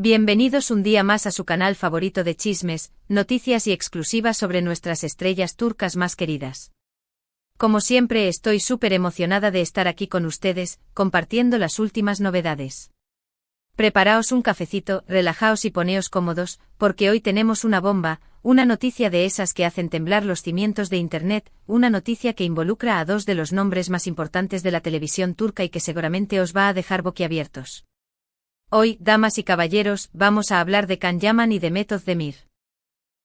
Bienvenidos un día más a su canal favorito de chismes, noticias y exclusivas sobre nuestras estrellas turcas más queridas. Como siempre estoy súper emocionada de estar aquí con ustedes, compartiendo las últimas novedades. Preparaos un cafecito, relajaos y poneos cómodos, porque hoy tenemos una bomba, una noticia de esas que hacen temblar los cimientos de Internet, una noticia que involucra a dos de los nombres más importantes de la televisión turca y que seguramente os va a dejar boquiabiertos. Hoy, damas y caballeros, vamos a hablar de Can Yaman y Demet Özdemir.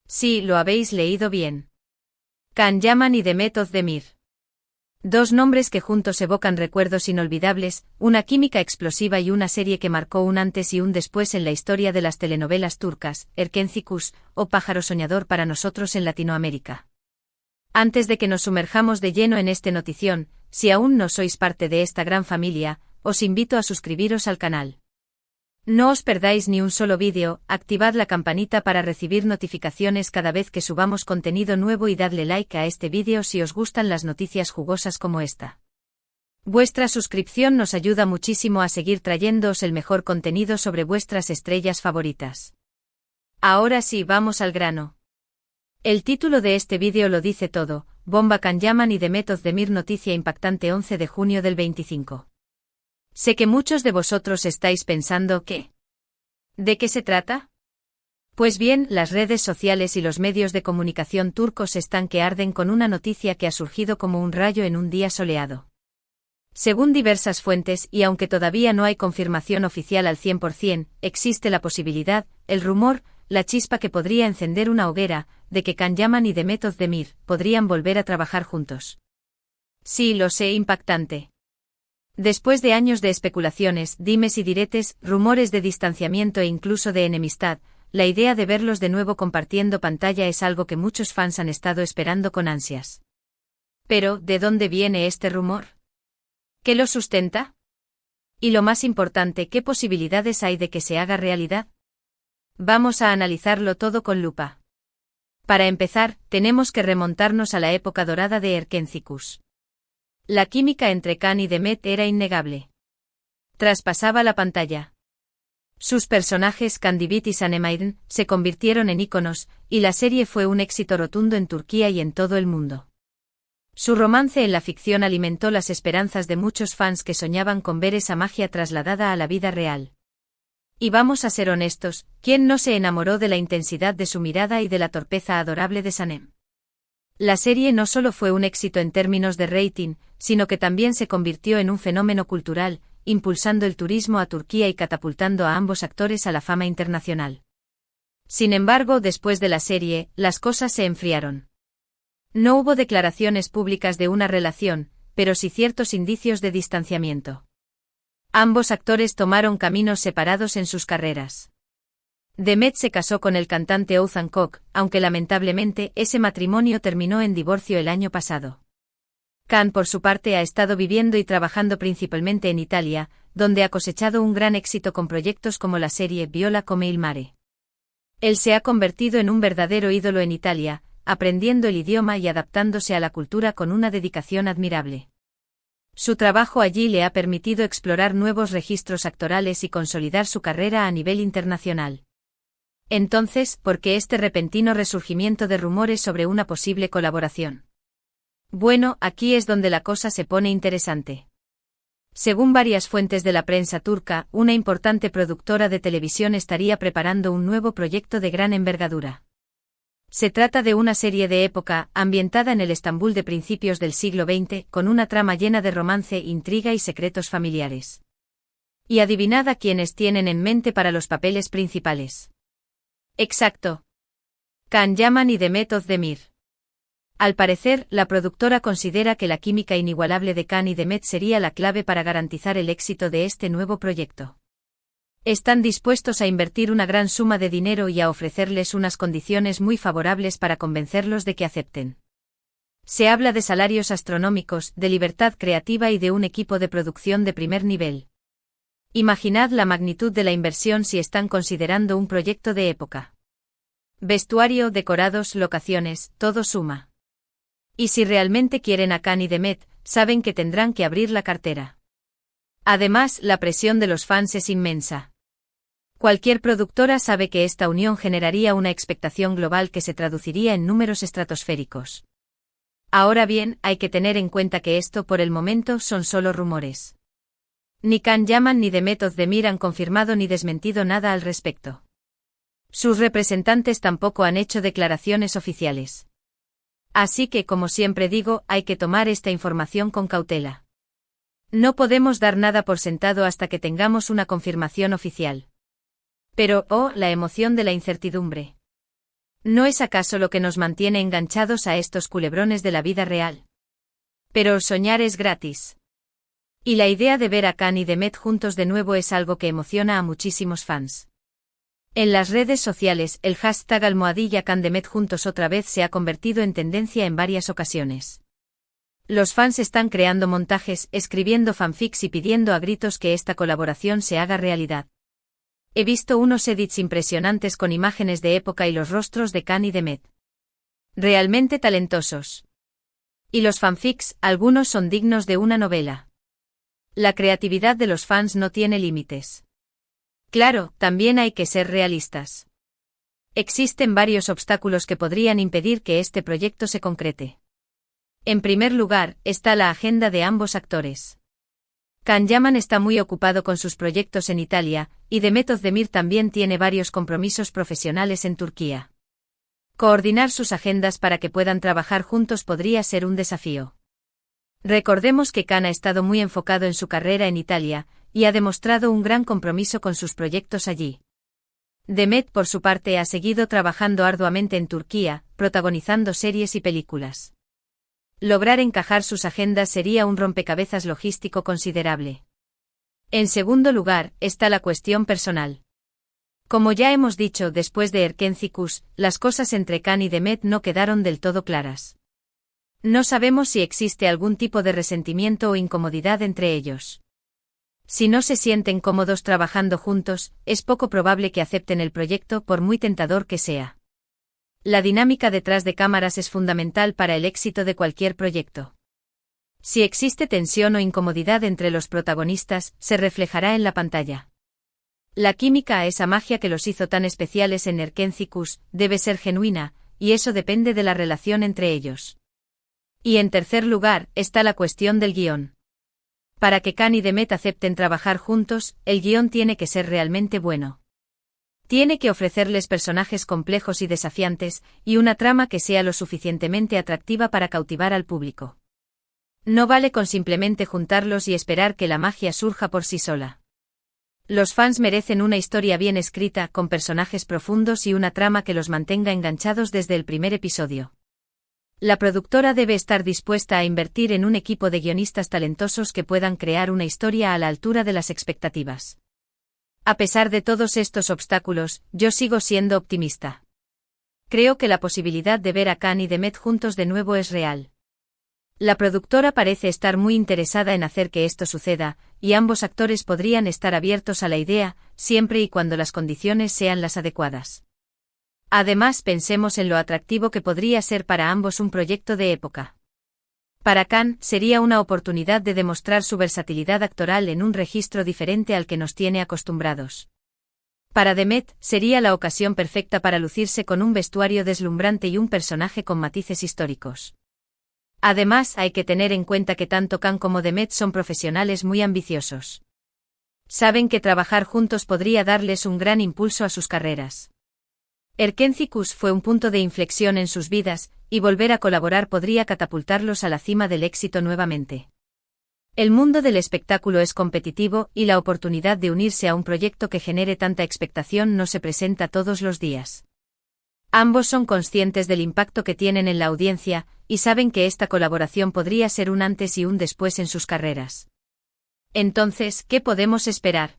Sí, lo habéis leído bien. Can Yaman y Demet Özdemir. Dos nombres que juntos evocan recuerdos inolvidables, una química explosiva y una serie que marcó un antes y un después en la historia de las telenovelas turcas, Erkenci Kuş, o Pájaro Soñador para nosotros en Latinoamérica. Antes de que nos sumerjamos de lleno en este notición, si aún no sois parte de esta gran familia, os invito a suscribiros al canal. No os perdáis ni un solo vídeo, activad la campanita para recibir notificaciones cada vez que subamos contenido nuevo y dadle like a este vídeo si os gustan las noticias jugosas como esta. Vuestra suscripción nos ayuda muchísimo a seguir trayéndoos el mejor contenido sobre vuestras estrellas favoritas. Ahora sí, vamos al grano. El título de este vídeo lo dice todo: bomba Can Yaman y Demet Özdemir. Noticia impactante 11 de junio del 25. Sé que muchos de vosotros estáis pensando que... ¿de qué se trata? Pues bien, las redes sociales y los medios de comunicación turcos están que arden con una noticia que ha surgido como un rayo en un día soleado. Según diversas fuentes, y aunque todavía no hay confirmación oficial al 100%, existe la posibilidad, el rumor, la chispa que podría encender una hoguera, de que Can Yaman y Demet Özdemir podrían volver a trabajar juntos. Sí, lo sé, impactante. Después de años de especulaciones, dimes y diretes, rumores de distanciamiento e incluso de enemistad, la idea de verlos de nuevo compartiendo pantalla es algo que muchos fans han estado esperando con ansias. Pero, ¿de dónde viene este rumor? ¿Qué lo sustenta? Y lo más importante, ¿qué posibilidades hay de que se haga realidad? Vamos a analizarlo todo con lupa. Para empezar, tenemos que remontarnos a la época dorada de Erkenci Kuş. La química entre Can y Demet era innegable. Traspasaba la pantalla. Sus personajes Candivit y Sanem se convirtieron en íconos, y la serie fue un éxito rotundo en Turquía y en todo el mundo. Su romance en la ficción alimentó las esperanzas de muchos fans que soñaban con ver esa magia trasladada a la vida real. Y vamos a ser honestos, ¿quién no se enamoró de la intensidad de su mirada y de la torpeza adorable de Sanem? La serie no solo fue un éxito en términos de rating, sino que también se convirtió en un fenómeno cultural, impulsando el turismo a Turquía y catapultando a ambos actores a la fama internacional. Sin embargo, después de la serie, las cosas se enfriaron. No hubo declaraciones públicas de una relación, pero sí ciertos indicios de distanciamiento. Ambos actores tomaron caminos separados en sus carreras. Demet se casó con el cantante Oğuzhan Koç, aunque lamentablemente ese matrimonio terminó en divorcio el año pasado. Can, por su parte, ha estado viviendo y trabajando principalmente en Italia, donde ha cosechado un gran éxito con proyectos como la serie Viola come il mare. Él se ha convertido en un verdadero ídolo en Italia, aprendiendo el idioma y adaptándose a la cultura con una dedicación admirable. Su trabajo allí le ha permitido explorar nuevos registros actorales y consolidar su carrera a nivel internacional. Entonces, ¿por qué este repentino resurgimiento de rumores sobre una posible colaboración? Bueno, aquí es donde la cosa se pone interesante. Según varias fuentes de la prensa turca, una importante productora de televisión estaría preparando un nuevo proyecto de gran envergadura. Se trata de una serie de época, ambientada en el Estambul de principios del siglo XX, con una trama llena de romance, intriga y secretos familiares. Y adivinad a quiénes tienen en mente para los papeles principales. Exacto. Can Yaman y Demet Özdemir. Al parecer, la productora considera que la química inigualable de Can y Demet sería la clave para garantizar el éxito de este nuevo proyecto. Están dispuestos a invertir una gran suma de dinero y a ofrecerles unas condiciones muy favorables para convencerlos de que acepten. Se habla de salarios astronómicos, de libertad creativa y de un equipo de producción de primer nivel. Imaginad la magnitud de la inversión si están considerando un proyecto de época. Vestuario, decorados, locaciones, todo suma. Y si realmente quieren a Can y Demet, saben que tendrán que abrir la cartera. Además, la presión de los fans es inmensa. Cualquier productora sabe que esta unión generaría una expectación global que se traduciría en números estratosféricos. Ahora bien, hay que tener en cuenta que esto por el momento son solo rumores. Ni Can Yaman ni Demet Özdemir han confirmado ni desmentido nada al respecto. Sus representantes tampoco han hecho declaraciones oficiales. Así que, como siempre digo, hay que tomar esta información con cautela. No podemos dar nada por sentado hasta que tengamos una confirmación oficial. Pero, la emoción de la incertidumbre. ¿No es acaso lo que nos mantiene enganchados a estos culebrones de la vida real? Pero soñar es gratis. Y la idea de ver a Can y Demet juntos de nuevo es algo que emociona a muchísimos fans. En las redes sociales, el hashtag #CanDemet juntos otra vez se ha convertido en tendencia en varias ocasiones. Los fans están creando montajes, escribiendo fanfics y pidiendo a gritos que esta colaboración se haga realidad. He visto unos edits impresionantes con imágenes de época y los rostros de Can y Demet. Realmente talentosos. Y los fanfics, algunos son dignos de una novela. La creatividad de los fans no tiene límites. Claro, también hay que ser realistas. Existen varios obstáculos que podrían impedir que este proyecto se concrete. En primer lugar, está la agenda de ambos actores. Can Yaman está muy ocupado con sus proyectos en Italia, y Demet Özdemir también tiene varios compromisos profesionales en Turquía. Coordinar sus agendas para que puedan trabajar juntos podría ser un desafío. Recordemos que Can ha estado muy enfocado en su carrera en Italia, y ha demostrado un gran compromiso con sus proyectos allí. Demet, por su parte, ha seguido trabajando arduamente en Turquía, protagonizando series y películas. Lograr encajar sus agendas sería un rompecabezas logístico considerable. En segundo lugar, está la cuestión personal. Como ya hemos dicho después de Erkenci-Kuş, las cosas entre Can y Demet no quedaron del todo claras. No sabemos si existe algún tipo de resentimiento o incomodidad entre ellos. Si no se sienten cómodos trabajando juntos, es poco probable que acepten el proyecto por muy tentador que sea. La dinámica detrás de cámaras es fundamental para el éxito de cualquier proyecto. Si existe tensión o incomodidad entre los protagonistas, se reflejará en la pantalla. La química, esa magia que los hizo tan especiales en Erkenci-Kuş, debe ser genuina, y eso depende de la relación entre ellos. Y en tercer lugar, está la cuestión del guión. Para que Can y Demet acepten trabajar juntos, el guión tiene que ser realmente bueno. Tiene que ofrecerles personajes complejos y desafiantes, y una trama que sea lo suficientemente atractiva para cautivar al público. No vale con simplemente juntarlos y esperar que la magia surja por sí sola. Los fans merecen una historia bien escrita, con personajes profundos y una trama que los mantenga enganchados desde el primer episodio. La productora debe estar dispuesta a invertir en un equipo de guionistas talentosos que puedan crear una historia a la altura de las expectativas. A pesar de todos estos obstáculos, yo sigo siendo optimista. Creo que la posibilidad de ver a Can y Demet juntos de nuevo es real. La productora parece estar muy interesada en hacer que esto suceda, y ambos actores podrían estar abiertos a la idea, siempre y cuando las condiciones sean las adecuadas. Además, pensemos en lo atractivo que podría ser para ambos un proyecto de época. Para Can, sería una oportunidad de demostrar su versatilidad actoral en un registro diferente al que nos tiene acostumbrados. Para Demet, sería la ocasión perfecta para lucirse con un vestuario deslumbrante y un personaje con matices históricos. Además, hay que tener en cuenta que tanto Can como Demet son profesionales muy ambiciosos. Saben que trabajar juntos podría darles un gran impulso a sus carreras. Erkenci-Kuş fue un punto de inflexión en sus vidas, y volver a colaborar podría catapultarlos a la cima del éxito nuevamente. El mundo del espectáculo es competitivo, y la oportunidad de unirse a un proyecto que genere tanta expectación no se presenta todos los días. Ambos son conscientes del impacto que tienen en la audiencia, y saben que esta colaboración podría ser un antes y un después en sus carreras. Entonces, ¿qué podemos esperar?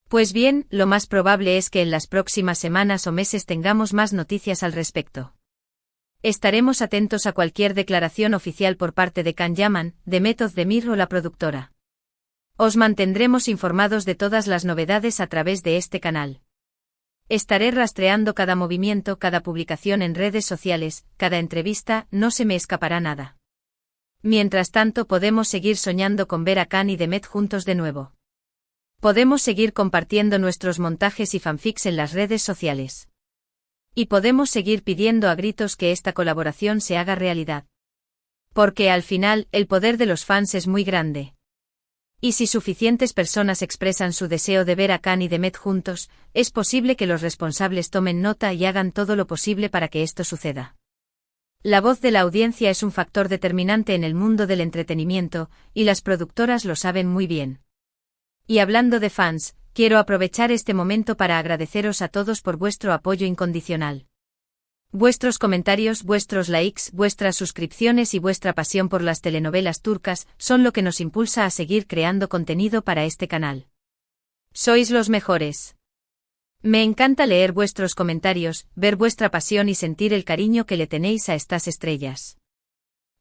Pues bien, lo más probable es que en las próximas semanas o meses tengamos más noticias al respecto. Estaremos atentos a cualquier declaración oficial por parte de Can Yaman, Demet Özdemir o la productora. Os mantendremos informados de todas las novedades a través de este canal. Estaré rastreando cada movimiento, cada publicación en redes sociales, cada entrevista, no se me escapará nada. Mientras tanto, podemos seguir soñando con ver a Can y Demet juntos de nuevo. Podemos seguir compartiendo nuestros montajes y fanfics en las redes sociales. Y podemos seguir pidiendo a gritos que esta colaboración se haga realidad. Porque al final, el poder de los fans es muy grande. Y si suficientes personas expresan su deseo de ver a Khan y Demet juntos, es posible que los responsables tomen nota y hagan todo lo posible para que esto suceda. La voz de la audiencia es un factor determinante en el mundo del entretenimiento, y las productoras lo saben muy bien. Y hablando de fans, quiero aprovechar este momento para agradeceros a todos por vuestro apoyo incondicional. Vuestros comentarios, vuestros likes, vuestras suscripciones y vuestra pasión por las telenovelas turcas son lo que nos impulsa a seguir creando contenido para este canal. Sois los mejores. Me encanta leer vuestros comentarios, ver vuestra pasión y sentir el cariño que le tenéis a estas estrellas.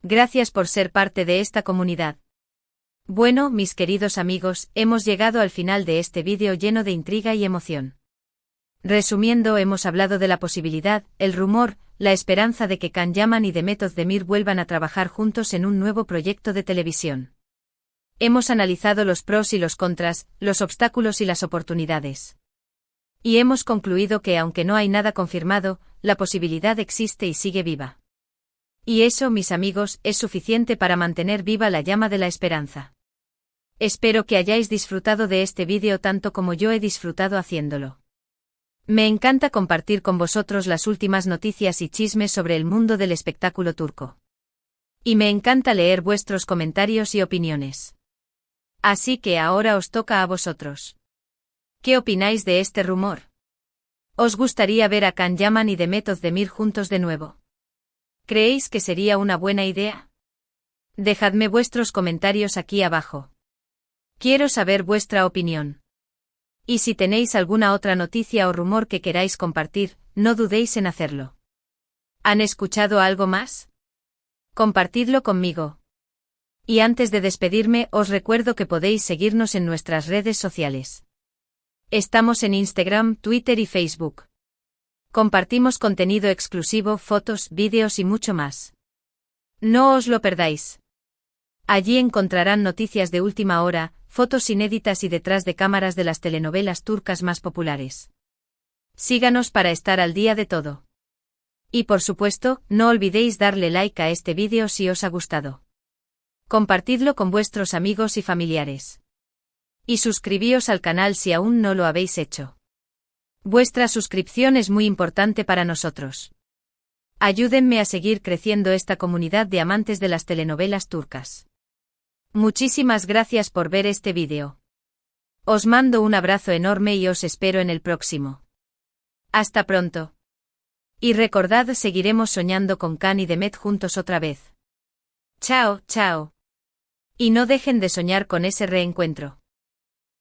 Gracias por ser parte de esta comunidad. Bueno, mis queridos amigos, hemos llegado al final de este vídeo lleno de intriga y emoción. Resumiendo, hemos hablado de la posibilidad, el rumor, la esperanza de que Can Yaman y Demet Özdemir vuelvan a trabajar juntos en un nuevo proyecto de televisión. Hemos analizado los pros y los contras, los obstáculos y las oportunidades. Y hemos concluido que aunque no hay nada confirmado, la posibilidad existe y sigue viva. Y eso, mis amigos, es suficiente para mantener viva la llama de la esperanza. Espero que hayáis disfrutado de este vídeo tanto como yo he disfrutado haciéndolo. Me encanta compartir con vosotros las últimas noticias y chismes sobre el mundo del espectáculo turco. Y me encanta leer vuestros comentarios y opiniones. Así que ahora os toca a vosotros. ¿Qué opináis de este rumor? ¿Os gustaría ver a Can Yaman y Demet Özdemir juntos de nuevo? ¿Creéis que sería una buena idea? Dejadme vuestros comentarios aquí abajo. Quiero saber vuestra opinión. Y si tenéis alguna otra noticia o rumor que queráis compartir, no dudéis en hacerlo. ¿Han escuchado algo más? Compartidlo conmigo. Y antes de despedirme, os recuerdo que podéis seguirnos en nuestras redes sociales. Estamos en Instagram, Twitter y Facebook. Compartimos contenido exclusivo, fotos, vídeos y mucho más. No os lo perdáis. Allí encontrarán noticias de última hora, fotos inéditas y detrás de cámaras de las telenovelas turcas más populares. Síganos para estar al día de todo. Y por supuesto, no olvidéis darle like a este vídeo si os ha gustado. Compartidlo con vuestros amigos y familiares. Y suscribíos al canal si aún no lo habéis hecho. Vuestra suscripción es muy importante para nosotros. Ayúdenme a seguir creciendo esta comunidad de amantes de las telenovelas turcas. Muchísimas gracias por ver este vídeo. Os mando un abrazo enorme y os espero en el próximo. Hasta pronto. Y recordad, seguiremos soñando con Can y Demet juntos otra vez. Chao, chao. Y no dejen de soñar con ese reencuentro.